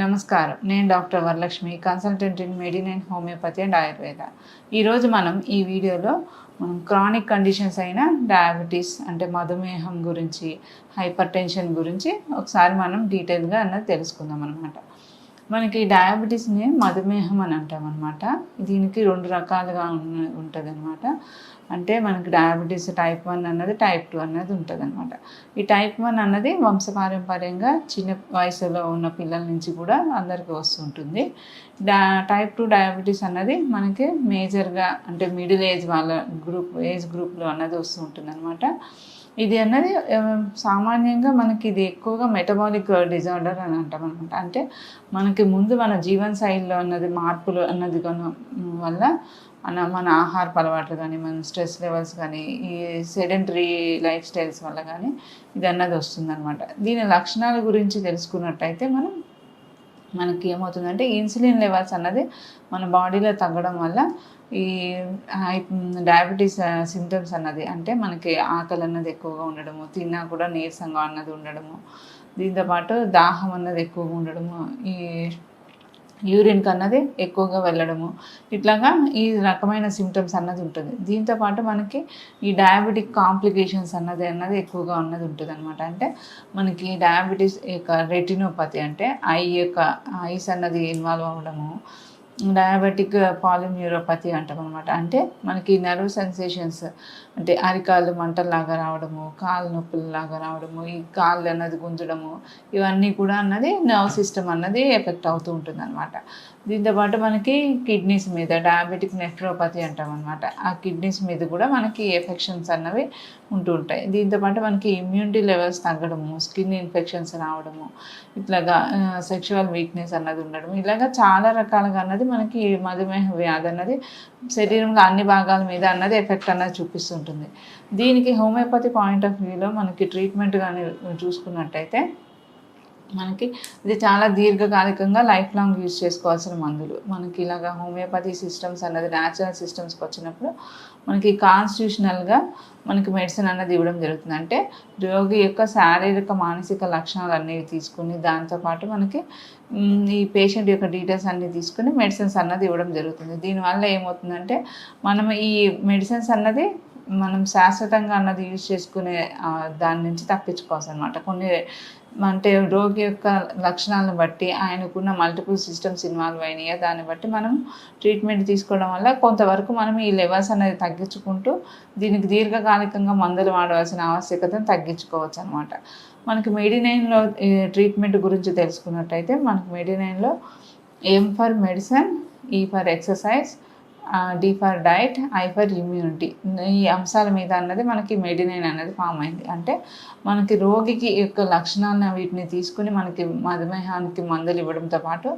నమస్కారం. నేను doctor Varalakshmi, consultant in Medinine homeopathy and Ayurveda. ఈరోజు మనం ఈ వీడియోలో క్రానిక్ కండిషన్స్ అయిన డయాబెటీస్ అంటే మధుమేహం గురించి, హైపర్ టెన్షన్ గురించి ఒకసారి మనం డీటెయిల్గా అన్నది తెలుసుకుందాం అనమాట. మనకి డయాబెటీస్ని మధుమేహం అని అంటాం అనమాట. దీనికి 2 రకాలుగా ఉంటుంది అనమాట. అంటే మనకి డయాబెటీస్ టైప్ 1 అన్నది, టైప్ 2 అన్నది ఉంటుంది అనమాట. ఈ టైప్ 1 అన్నది వంశపారంపర్యంగా చిన్న వయసులో ఉన్న పిల్లల నుంచి కూడా అందరికీ వస్తుంటుంది. టైప్ 2 డయాబెటీస్ అన్నది మనకి మేజర్గా అంటే మిడిల్ ఏజ్ వాళ్ళ ఏజ్ గ్రూప్లో అన్నది వస్తూ ఉంటుంది అనమాట. ఇది అన్నది సామాన్యంగా మనకి ఇది ఎక్కువగా మెటబాలిక్ డిజార్డర్ అని అంటాం అనమాట. అంటే మనకి ముందు మన జీవన శైలిలో అన్నది మార్పులు అన్నది వల్ల మన ఆహారపు అలవాట్లు కానీ, మన స్ట్రెస్ లెవెల్స్ కానీ, ఈ సెడెంటరీ లైఫ్ స్టైల్స్ వల్ల కానీ ఇది అన్నది వస్తుందన్నమాట. దీని లక్షణాల గురించి తెలుసుకున్నట్టయితే మనకి ఏమవుతుందంటే ఇన్సులిన్ లెవెల్స్ అన్నది మన బాడీలో తగ్గడం వల్ల ఈ డయాబెటీస్ సింటమ్స్ అన్నది అంటే మనకి ఆకలి అన్నది ఎక్కువగా ఉండడము, తిన్నా కూడా నీరసంగా అన్నది ఉండడము, దీంతోపాటు దాహం అన్నది ఎక్కువగా ఉండడము, ఈ యూరిన్కి అన్నది ఎక్కువగా వెళ్ళడము, ఇట్లాగా ఈ రకమైన సిమ్టమ్స్ అన్నది ఉంటుంది. దీంతోపాటు మనకి ఈ డయాబెటిక్ కాంప్లికేషన్స్ అన్నది ఎక్కువగా ఉన్నది ఉంటుంది అనమాట. అంటే మనకి డయాబెటీస్ యొక్క రెటినోపతి అంటే ఐస్ అన్నది ఇన్వాల్వ్ అవ్వడము, డయాబెటిక్ పాలిన్యూరోపతి అంటాం అనమాట. అంటే మనకి నర్వ్ సెన్సేషన్స్ అంటే అరికాళ్ళు మంటల్లాగా రావడము, కాళ్ళు నొప్పులలాగా రావడము, ఈ కాళ్ళు అన్నది గుంజడము, ఇవన్నీ కూడా అన్నది నర్వ్ సిస్టమ్ అన్నది ఎఫెక్ట్ అవుతూ ఉంటుంది అనమాట. దీంతోపాటు మనకి కిడ్నీస్ మీద డయాబెటిక్ నెఫ్రోపతి అంటాం అనమాట. ఆ కిడ్నీస్ మీద కూడా మనకి ఎఫెక్షన్స్ అన్నవి ఉంటూ ఉంటాయి. దీంతోపాటు మనకి ఇమ్యూనిటీ లెవెల్స్ తగ్గడము, స్కిన్ ఇన్ఫెక్షన్స్ రావడము, ఇట్లాగా సెక్షువల్ వీక్నెస్ అన్నది ఉండడం, ఇలాగా చాలా రకాలుగా అన్నది మనకి మధుమేహ వ్యాధి అన్నది శరీరంలో అన్ని భాగాల మీద అన్నది ఎఫెక్ట్ అన్నది చూపిస్తుంటుంది. దీనికి హోమియోపతి పాయింట్ ఆఫ్ వ్యూలో మనకి ట్రీట్మెంట్ కానీ చూసుకున్నట్టయితే మనకి ఇది చాలా దీర్ఘకాలికంగా లైఫ్ లాంగ్ యూజ్ చేసుకోవాల్సిన మందులు. మనకి ఇలాగ హోమియోపతి సిస్టమ్స్ అన్నది న్యాచురల్ సిస్టమ్స్కి వచ్చినప్పుడు మనకి కాన్స్టిట్యూషనల్గా మనకి మెడిసిన్ అన్నది ఇవ్వడం జరుగుతుంది. అంటే రోగి యొక్క శారీరక మానసిక లక్షణాలు అనేవి తీసుకుని దాంతోపాటు మనకి ఈ పేషెంట్ యొక్క డీటెయిల్స్ అన్నీ తీసుకుని మెడిసిన్స్ అన్నది ఇవ్వడం జరుగుతుంది. దీనివల్ల ఏమవుతుందంటే మనం ఈ మెడిసిన్స్ అన్నది మనం శాశ్వతంగా అన్నది యూజ్ చేసుకునే దాని నుంచి తప్పించుకోవచ్చు అనమాట. కొన్ని అంటే రోగి యొక్క లక్షణాలను బట్టి ఆయనకున్న మల్టిపుల్ సిస్టమ్స్ ఇన్వాల్వ్ అయినాయో దాన్ని బట్టి మనం ట్రీట్మెంట్ తీసుకోవడం వల్ల కొంతవరకు మనం ఈ లెవెల్స్ అనేది తగ్గించుకుంటూ దీనికి దీర్ఘకాలికంగా మందులు వాడవలసిన ఆవశ్యకతను తగ్గించుకోవచ్చు అనమాట. మనకి మెడినైన్లో ట్రీట్మెంట్ గురించి తెలుసుకున్నట్టయితే మనకి మెడినైన్లో M for medicine, E for exercise, D for diet, I for immunity, ఈ అంశాల మీద అన్నది మనకి మెడినైన్ అనేది ఫామ్ అయింది. అంటే మనకి రోగికి యొక్క లక్షణాలను వీటిని తీసుకుని మనకి మధుమేహానికి మందులు ఇవ్వడంతో పాటు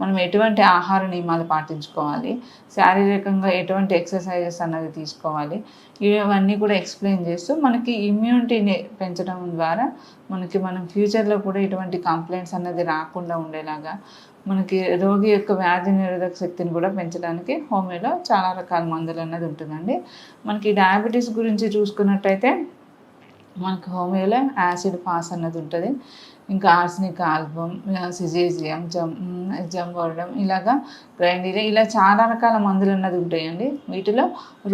మనం ఎటువంటి ఆహార నియమాలు పాటించుకోవాలి, శారీరకంగా ఎటువంటి ఎక్సర్సైజెస్ అన్నది తీసుకోవాలి, ఇవన్నీ కూడా ఎక్స్ప్లెయిన్ చేస్తూ మనకి ఇమ్యూనిటీని పెంచడం ద్వారా మనం ఫ్యూచర్లో కూడా ఎటువంటి కంప్లైంట్స్ అన్నది రాకుండా ఉండేలాగా మనకి రోగి యొక్క వ్యాధి నిరోధక శక్తిని కూడా పెంచడానికి హోమియోలో చాలా రకాల మందులు అన్నది ఉంటుందండి. మనకి డయాబెటీస్ గురించి చూసుకున్నట్టయితే మనకి హోమియోలో యాసిడ్ పాస్ అన్నది ఉంటుంది, ఇంకా ఆర్సెనిక్ ఆల్బమ్, సిజేజియం, జంబోర్డం, ఇలాగా గ్రైండీరియా, ఇలా చాలా రకాల మందులు అన్నది ఉంటాయండి. వీటిలో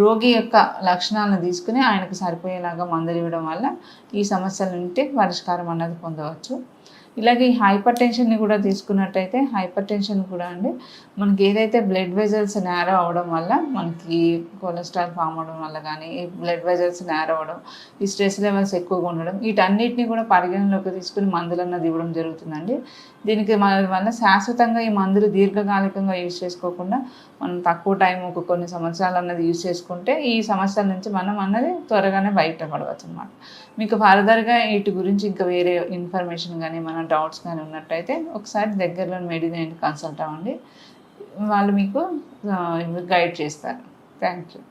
రోగి యొక్క లక్షణాలను తీసుకుని ఆయనకు సరిపోయేలాగా మందులు ఇవ్వడం వల్ల ఈ సమస్యల నుండి పరిష్కారం అన్నది పొందవచ్చు. ఇలాగే ఈ హైపర్ టెన్షన్ని కూడా తీసుకున్నట్టయితే హైపర్ టెన్షన్ కూడా అండి మనకి ఏదైతే బ్లడ్ వెజల్స్ నేరో అవ్వడం వల్ల మనకి కొలెస్ట్రాల్ ఫామ్ అవడం వల్ల కానీ, ఈ బ్లడ్ వెజల్స్ నేరో అవ్వడం, ఈ స్ట్రెస్ లెవెల్స్ ఎక్కువగా ఉండడం, వీటన్నిటిని కూడా పరిగణలోకి తీసుకుని మందులు అన్నది ఇవ్వడం జరుగుతుందండి. దీనికి వల్ల శాశ్వతంగా ఈ మందులు దీర్ఘకాలికంగా యూజ్ చేసుకోకుండా మనం తక్కువ టైం కొన్ని సంవత్సరాలు అన్నది యూజ్ చేసుకుంటే ఈ సమస్యల నుంచి మనం అన్నది త్వరగానే బయటపడవచ్చు అనమాట. మీకు ఫర్దర్గా వీటి గురించి ఇంకా వేరే ఇన్ఫర్మేషన్ కానీ మన డౌట్స్ కానీ ఉన్నట్టయితే ఒకసారి దగ్గరలో మెడినైన్ కన్సల్ట్ అవ్వండి, వాళ్ళు మీకు గైడ్ చేస్తారు. Thank you.